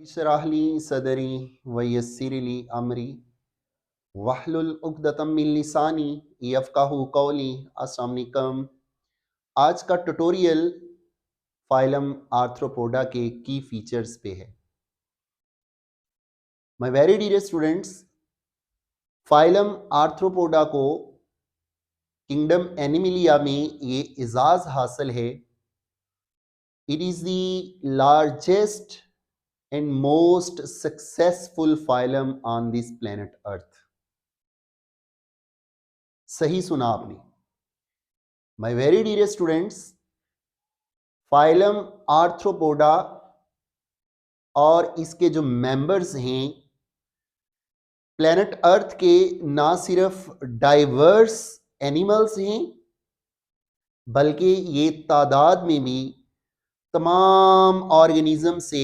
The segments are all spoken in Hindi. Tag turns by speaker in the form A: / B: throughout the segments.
A: बिशराहली सदरी वयस्सिरली अमरी वहलुल उक़दतम मिन लिसानी यफ़क़हू क़ौली। अस्सलाम वालेकुम। आज का ट्यूटोरियल फाइलम आर्थ्रोपोडा के की फीचर्स पे है। My very dear students, phylum arthropoda को किंगडम एनिमिलिया में ये इजाज़ हासिल है। It is the largest and most successful phylum on this planet earth. सही सुना आपने। My very dear students, phylum arthropoda और इसके जो मेंबर्स हैं प्लेनेट अर्थ के ना सिर्फ डाइवर्स एनिमल्स हैं बल्कि ये तादाद में भी तमाम ऑर्गेनिज्म से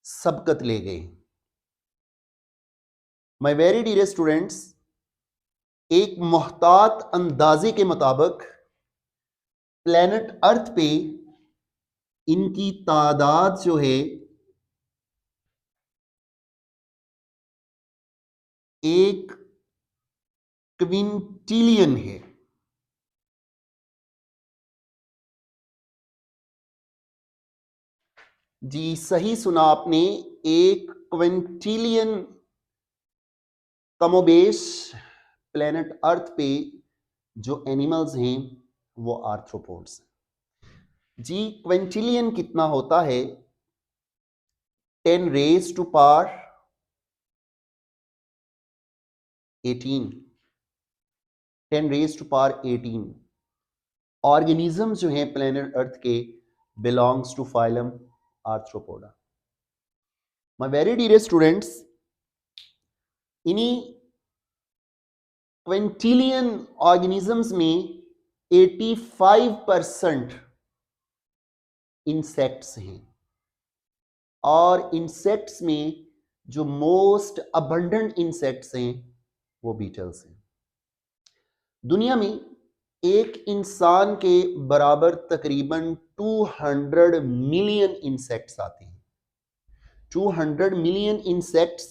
A: सबकत ले गए। माय वेरी डियर स्टूडेंट्स, एक मुहतात अंदाजे के मुताबिक प्लेनेट अर्थ पे इनकी तादाद जो है 1 क्विंटिलियन है। जी सही सुना आपने, 1 क्विंटिलियन कमोबेश प्लेनेट अर्थ पे जो एनिमल्स हैं वो आर्थ्रोपोड्स हैं। जी क्विंटिलियन कितना होता है? 10 raise to power 18, 10 raise to power 18 organism जो हैं प्लेनेट अर्थ के belongs to phylum arthropoda. My very dear students, इन्हीं क्विंटिलियन ऑर्गेनिजम्स में 85% इंसेक्ट्स हैं और इंसेक्ट्स में जो मोस्ट अबंडेंट इंसेक्ट्स हैं वो बीटल्स हैं। दुनिया में एक इंसान के बराबर तकरीबन 200 मिलियन इंसेक्ट्स आते हैं। 200 मिलियन इंसेक्ट्स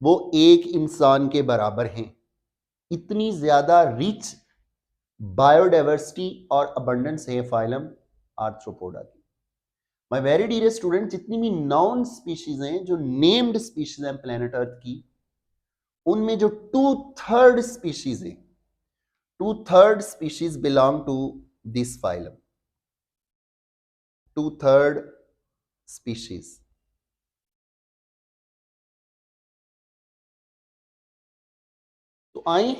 A: वो एक इंसान के बराबर हैं। इतनी ज्यादा रिच बायोडाइवर्सिटी और अबंडेंस है फाइलम आर्थ्रोपोडा की। माय वेरी डियर स्टूडेंट, जितनी भी नॉन स्पीशीज हैं, जो नेम्ड स्पीशीज हैं प्लेनेट अर्थ की, उनमें जो 2/3 स्पीशीज हैं, 2/3 species belong to this phylum. 2/3 species. तो आए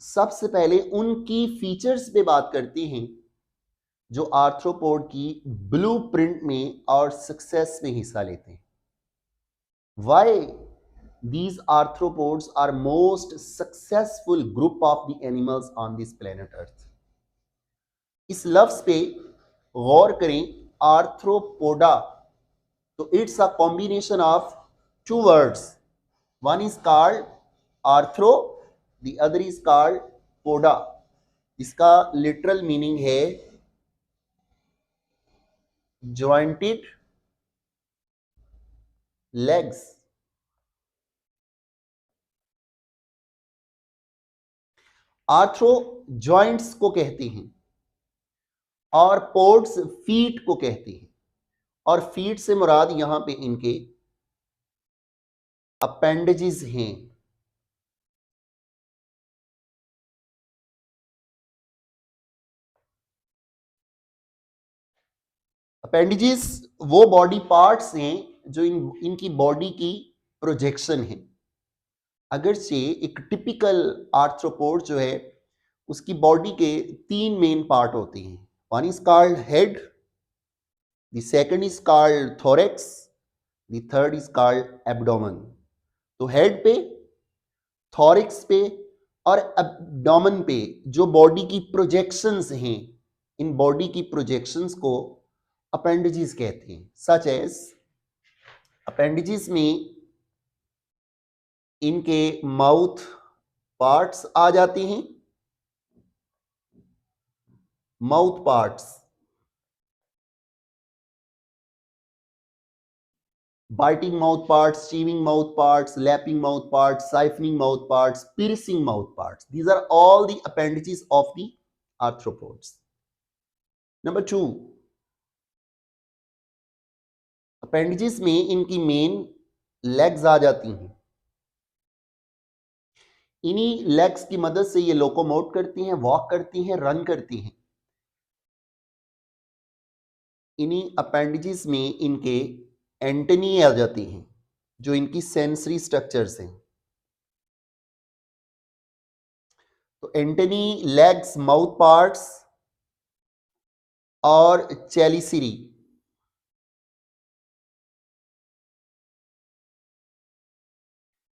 A: सबसे पहले उनकी फीचर्स पे बात करते हैं जो आर्थ्रोपोड की ब्लूप्रिंट में और सक्सेस में हिस्सा लेते हैं। Why these arthropods are most successful group of the animals on this planet earth। इस लफ्ज पे गौर करें, आर्थ्रोपोडा। तो it's a combination of 2 words, one is called arthro, the other is called पोडा। इसका लिटरल मीनिंग है जॉइंटेड लेग्स। आर्थ्रो जॉइंट्स को कहते हैं और पोड्स फीट को कहते हैं, और फीट से मुराद यहां पे इनके अपेंडेजेस हैं। अपेंडेजेस वो बॉडी पार्ट्स हैं जो इनकी बॉडी की प्रोजेक्शन है। अगरचे एक टिपिकल आर्थ्रोपोड जो है उसकी बॉडी के 3 मेन पार्ट होते हैं। One is called head, the second is called thorax, the third is called abdomen. तो हेड पे, थोरिक्स पे और एब्डोमेन पे जो बॉडी की प्रोजेक्शंस हैं, इन बॉडी की प्रोजेक्शंस को अपेंडेजेस कहते हैं। सच एज अपेंडेजेस में इनके माउथ पार्ट्स आ जाते हैं, mouth parts, biting mouth parts, chewing mouth parts, lapping mouth parts, siphoning mouth parts, piercing mouth parts. These are all the appendages of the arthropods. Number 2, appendages में इनकी मेन लेग्स आ जाती हैं। इन्हीं लेग्स की मदद से ये लोकोमोट करती हैं, वॉक करती हैं, रन करती हैं। इन्हीं अपेंडेजेस में इनके एंटेनी आ जाती हैं, जो इनकी सेंसरी स्ट्रक्चर्स हैं। तो एंटेनी, लेग्स, माउथ पार्ट्स और chelicerae,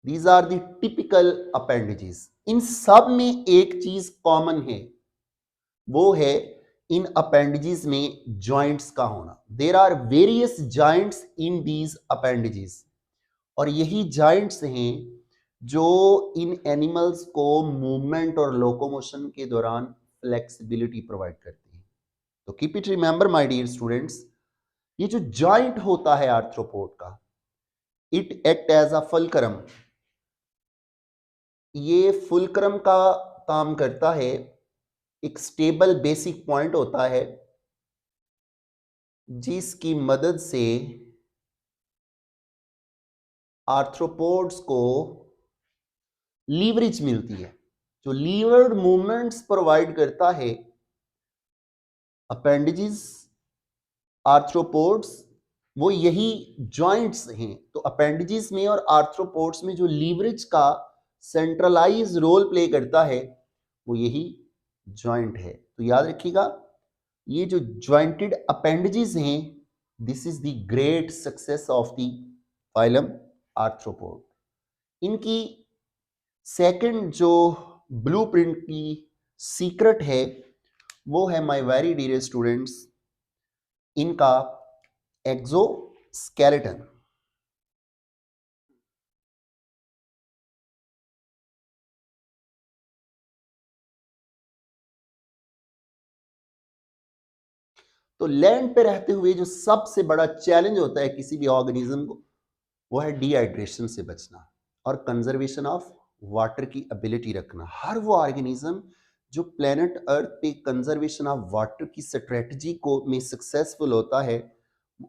A: these are the typical appendages. इन सब में एक चीज कॉमन है, वो है इन अपेंडेजेस में जॉइंट्स का होना। There are various joints in these appendages, और यही जॉइंट्स हैं जो इन एनिमल्स को मूवमेंट और लोकोमोशन के दौरान फ्लेक्सिबिलिटी प्रोवाइड करती हैं। तो keep it remember my dear students, ये जो जॉइंट होता है आर्थ्रोपोड का, it act as a fulcrum. ये फुलक्रम का काम करता है, एक स्टेबल बेसिक पॉइंट होता है जिसकी मदद से आर्थ्रोपोड्स को लीवरेज मिलती है, जो लीवर्ड मूवमेंट्स प्रोवाइड करता है अपेंडेजेस, आर्थ्रोपोड्स, वो यही जॉइंट्स हैं। तो अपेंडेजेस में और आर्थ्रोपोड्स में जो लीवरेज का सेंट्रलाइज रोल प्ले करता है, वो यही जॉइंट है। तो याद रखिएगा, ये जो जॉइंटेड अपेंडेजेस हैं, this is the great success of the phylum arthropod. इनकी सेकंड जो ब्लूप्रिंट की सीक्रेट है, वो है माय वेरी डियर स्टूडेंट्स, इनका एक्सोस्केलेटन। तो लैंड पे रहते हुए जो सबसे बड़ा चैलेंज होता है किसी भी ऑर्गेनिज्म को, वो है डिहाइड्रेशन से बचना और कंजर्वेशन ऑफ वाटर की एबिलिटी रखना। हर वो ऑर्गेनिज्म जो प्लेनेट अर्थ पे कंजर्वेशन ऑफ वाटर की स्ट्रेटजी को में सक्सेसफुल होता है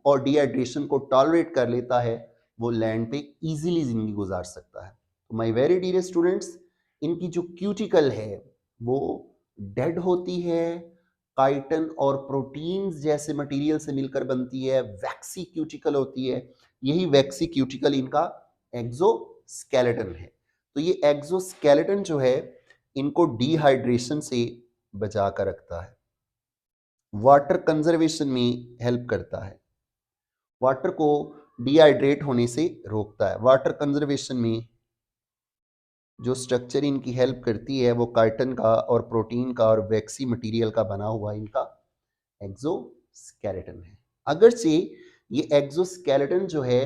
A: और डिहाइड्रेशन को टॉलरेट कर लेता है, वो लैंड पे इजीली जिंदगी गुजार सकता है। तो माय वेरी डियर स्टूडेंट्स, इनकी जो क्यूटिकल है वो डेड होती है, काइटन और प्रोटीन्स जैसे मटेरियल से मिलकर बनती है, वैक्सी क्यूटिकल होती है। यही वैक्सी क्यूटिकल इनका एक्सोस्केलेटन है। तो ये एक्सोस्केलेटन जो है, इनको डिहाइड्रेशन से बचा कर रखता है, वाटर कंजर्वेशन में हेल्प करता है, वाटर को डिहाइड्रेट होने से रोकता है। वाटर कंजर्वेशन में जो स्ट्रक्चर इनकी हेल्प करती है, वो काइटन का और प्रोटीन का और वैक्सी मटेरियल का बना हुआ इनका एक्सोस्केलेटन है। अगरचे ये एक्सोस्केलेटन जो है,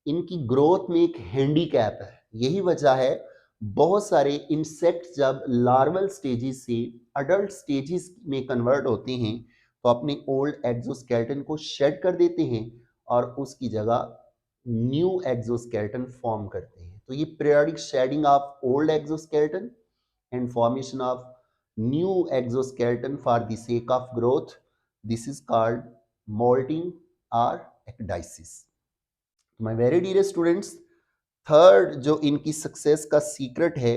A: इनकी ग्रोथ में एक हैंडीकैप है। यही वजह है बहुत सारे इंसेक्ट्स जब लार्वल स्टेजेस से अडल्ट स्टेजेस में कन्वर्ट होते हैं, तो अपने ओल्ड एक्सोस्केलेटन को शेड कर देते हैं और उसकी जगह न्यू एक्सोस्केलेटन फॉर्म करते हैं। तो ये periodic shedding of old exoskeleton and formation of new exoskeleton for the sake of growth, this is called moulting और ecdysis. My very dear students, third जो इनकी सक्सेस का सीक्रेट है,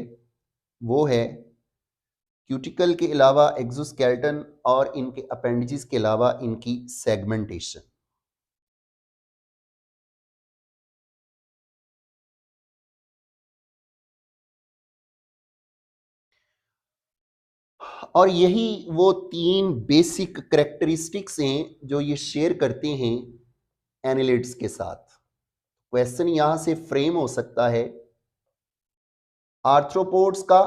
A: वो है क्यूटिकल के अलावा एक्सोस्केलेटन और इनके अपेंडेजेस के अलावा इनकी सेगमेंटेशन। और यही वो तीन बेसिक करेक्टरिस्टिक्स हैं जो ये शेयर करते हैं एनिलिड्स के साथ। क्वेश्चन यहां से फ्रेम हो सकता है, आर्थ्रोपोड्स का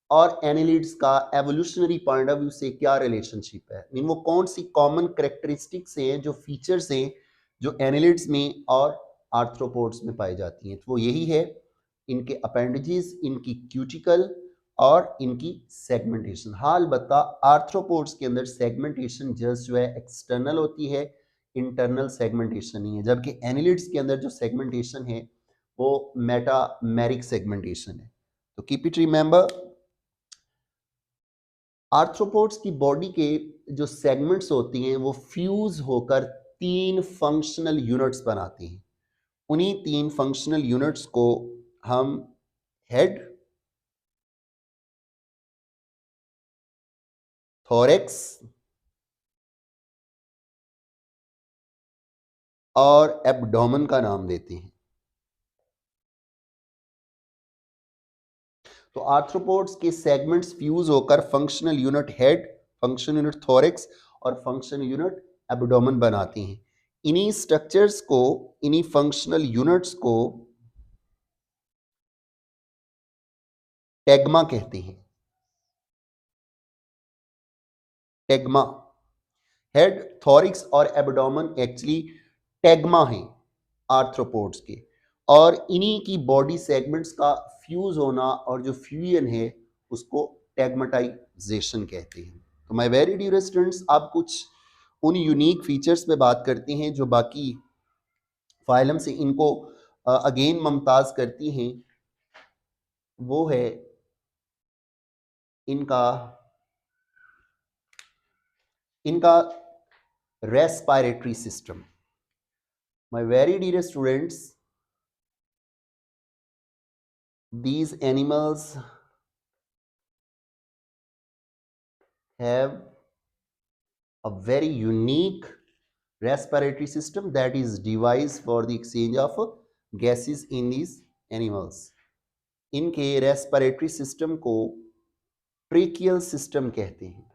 A: और एनिलिड्स का एवोल्यूशनरी पॉइंट ऑफ व्यू से क्या रिलेशनशिप है, मीन वो कौन सी कॉमन करेक्टरिस्टिक्स हैं, जो फीचर्स हैं जो एनिलिड्स में और आर्थ्रोपोड्स में पाई जाती हैं। तो वो यही है, इनके अपेंडेजेस, इनकी क्यूटिकल और इनकी सेगमेंटेशन। हाल बता, आर्थ्रोपोड्स के अंदर सेगमेंटेशन जस्ट जो है एक्सटर्नल होती है, इंटरनल सेगमेंटेशन नहीं है, जबकि एनिलिड्स के अंदर जो सेगमेंटेशन है वो मेटामेरिक सेगमेंटेशन है। तो कीप इट रिमेंबर, आर्थ्रोपोड्स की बॉडी के जो सेगमेंट्स होती हैं वो फ्यूज होकर 3 फंक्शनल यूनिट्स बनाती हैं। उन्हीं 3 फंक्शनल यूनिट्स को हम हेड, थोरेक्स और एब्डोमेन का नाम देते हैं। तो आर्थ्रोपोड्स के सेगमेंट्स फ्यूज होकर functional unit head, functional unit thorax और फंक्शनल यूनिट एब्डोमेन बनाती हैं। इन्हीं स्ट्रक्चर्स को, इन्हीं फंक्शनल यूनिट्स को टेग्मा कहते हैं। टेग्मा, हेड, थोरिक्स और एब्डोमेन एक्चुअली टेग्मा हैं आर्थ्रोपोड्स के, और इन्हीं की बॉडी सेगमेंट्स का फ्यूज होना और जो फ्यूजन है उसको टेगमेटाइजेशन कहते हैं। तो माय वेरी डियर स्टूडेंट्स, आप कुछ उन यूनिक फीचर्स पे बात करते हैं जो बाकी फाइलम से इनको अगेन मुमताज करती हैं। वो है इनका इनका respiratory system. My very dear students, these animals have a very unique respiratory system that is devised for the exchange of gases in these animals. इनके रेस्पिरेटरी सिस्टम को ट्रेकियल सिस्टम कहते हैं।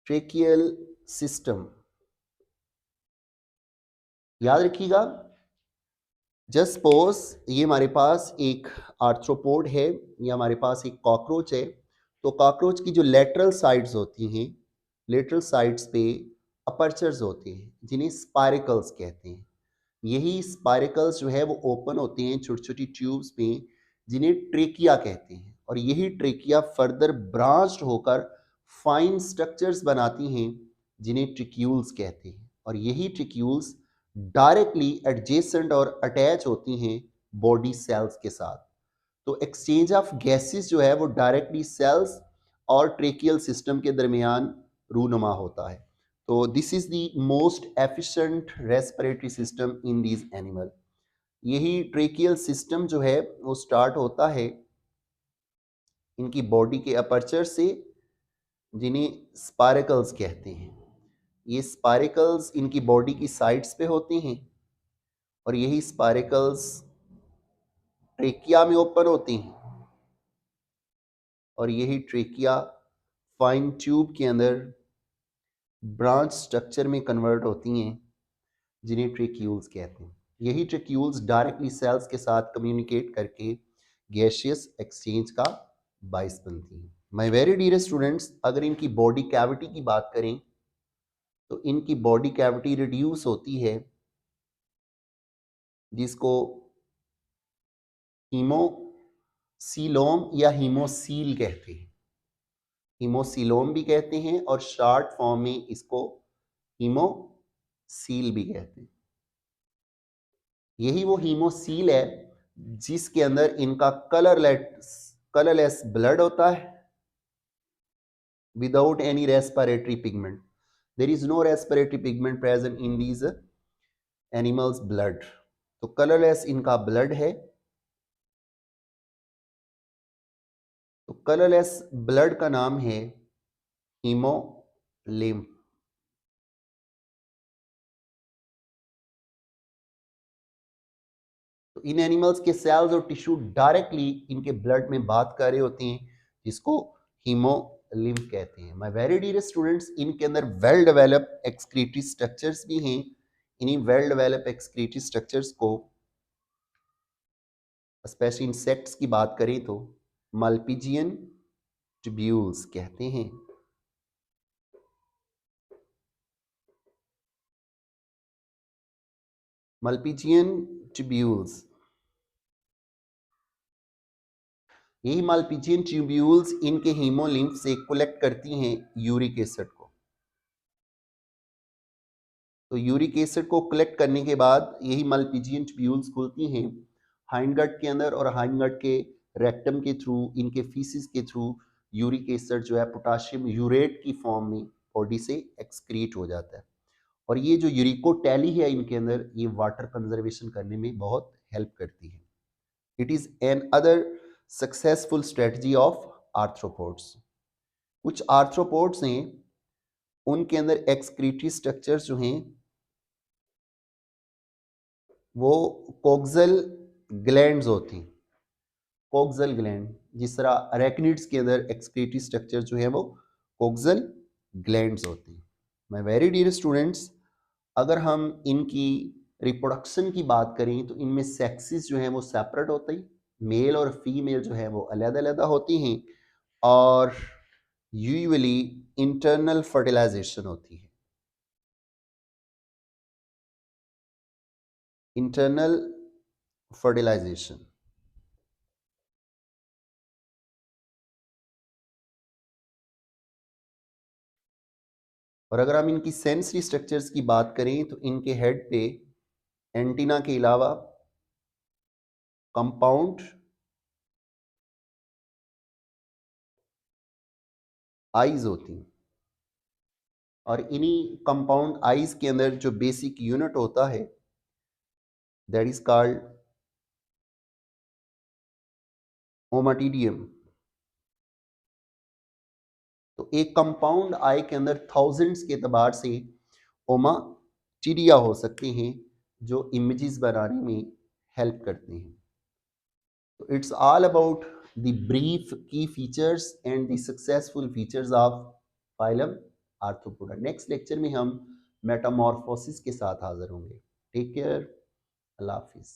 A: ट्रेकियल सिस्टम याद रखिएगा। जस्ट सपोज ये हमारे पास एक आर्थ्रोपोड है, ये हमारे पास एक कॉकरोच है। तो कॉकरोच की जो लेटरल साइड्स होती हैं, लेटरल साइड्स पे अपर्चर्स होते हैं जिन्हें स्पाइरिकल्स कहते हैं। यही स्पाइरिकल्स जो है वो ओपन होते हैं छोटी छोटी ट्यूब्स में जिन्हें ट्रेकिया कहते हैं, और यही ट्रेकिया फर्दर ब्रांच्ड होकर फाइन स्ट्रक्चर्स बनाती हैं जिन्हें ट्रिक्यूल्स कहते हैं, और यही ट्रिक्यूल्स डायरेक्टली एडजेसेंट और अटैच होती हैं बॉडी सेल्स के साथ। तो एक्सचेंज ऑफ गैसेस जो है वो डायरेक्टली सेल्स और ट्रेकियल सिस्टम के दरमियान रूनुमा होता है। तो this is the most efficient respiratory system in these animal. यही ट्रेकियल सिस्टम जो है वो स्टार्ट होता है इनकी बॉडी के अपर्चर से, जिन्हें स्पाइरिकल्स कहते हैं। ये स्पाइरिकल्स इनकी बॉडी की साइड्स पे होते हैं, और यही स्पाइरिकल्स ट्रेकिया में ओपन होती हैं, और यही ट्रेकिया फाइन ट्यूब के अंदर ब्रांच स्ट्रक्चर में कन्वर्ट होती हैं जिन्हें ट्रेक्यूल्स कहते हैं। यही ट्रेक्यूल्स डायरेक्टली सेल्स के साथ कम्युनिकेट करके गैसियस एक्सचेंज का बाइस बनती हैं। माय वेरी डियर स्टूडेंट्स, अगर इनकी बॉडी कैविटी की बात करें तो इनकी बॉडी कैविटी रिड्यूस होती है, जिसको हीमोसीलोम या हीमोसील कहते हैं। हीमोसीलोम भी कहते हैं और शॉर्ट फॉर्म में इसको हीमोसील भी कहते हैं। यही वो हीमोसील है जिसके अंदर इनका कलरलेस ब्लड होता है without any respiratory pigment. There is no respiratory pigment present in these animals blood. तो कलरलेस इनका ब्लड है। तो कलरलेस ब्लड का नाम है हीमोलिम्फ। तो इन एनिमल्स के सेल्स और टिश्यू डायरेक्टली इनके ब्लड में बात कर रहे होते हैं, जिसको हीमोलिम्फ कहते हैं। माय वेरी डियर स्टूडेंट्स, इनके अंदर वेल डेवलप एक्सक्रीटरी स्ट्रक्चर्स भी हैं। इन्हीं वेल डेवलप एक्सक्रीटरी स्ट्रक्चर्स को स्पेशली इंसेक्ट्स की बात करें तो मल्पीजियन ट्यूब्यूल्स कहते हैं। मल्पीजियन ट्यूब्यूल्स यही मालपीजियन ट्यूब्यूल्स इनके हीमोलिम्फ से कलेक्ट करती हैं यूरिक एसिड को। तो यूरिक एसिड को कलेक्ट करने के बाद यही मालपीजियन ट्यूब्यूल्स खुलती हैं हाइंडगट के अंदर, और हाइंडगट के रेक्टम के थ्रू, इनके फीसिस के थ्रू यूरिक एसिड जो है पोटाशियम यूरेट की फॉर्म में बॉडी से एक्सक्रीट हो जाता है। और ये जो यूरिकोटैली है इनके अंदर, ये वाटर कंजर्वेशन करने में बहुत हेल्प करती है। It is an other successful strategy of arthropods. कुछ आर्थ्रोपोड्स हैं, उनके अंदर एक्सक्रीटरी स्ट्रक्चर्स जो हैं वो कोक्सल ग्लैंड्स होती हैं। कोक्सल ग्लैंड, जिस तरह अरेक्निड्स के अंदर एक्सक्रीटरी स्ट्रक्चर जो है वो कोक्सल ग्लैंड्स होती हैं। माय वेरी डियर स्टूडेंट्स, अगर हम इनकी रिप्रोडक्शन की बात करें तो इनमें सेक्सेस जो हैं वो सेपरेट होते हैं, मेल और फीमेल जो है वो अलग-अलग होती हैं, और यूजुअली इंटरनल फर्टिलाइजेशन होती है। Internal fertilisation. और अगर हम इनकी सेंसरी स्ट्रक्चर्स की बात करें तो इनके हेड पे एंटीना के अलावा कंपाउंड आईज होती हैं, और इन्हीं कंपाउंड आईज के अंदर जो बेसिक यूनिट होता है दैट इज कॉल्ड ओमाटीडियम। तो एक कंपाउंड आई के अंदर थाउजेंड्स के एतबार से ओमाटीडिया हो सकते हैं जो इमेजेस बनाने में हेल्प करते हैं। तो it's all about the brief key features and the successful features of phylum Arthropoda. Next lecture में हम मेटामॉर्फोसिस के साथ हाजिर होंगे। टेक केयर, अल्लाह हाफिज़।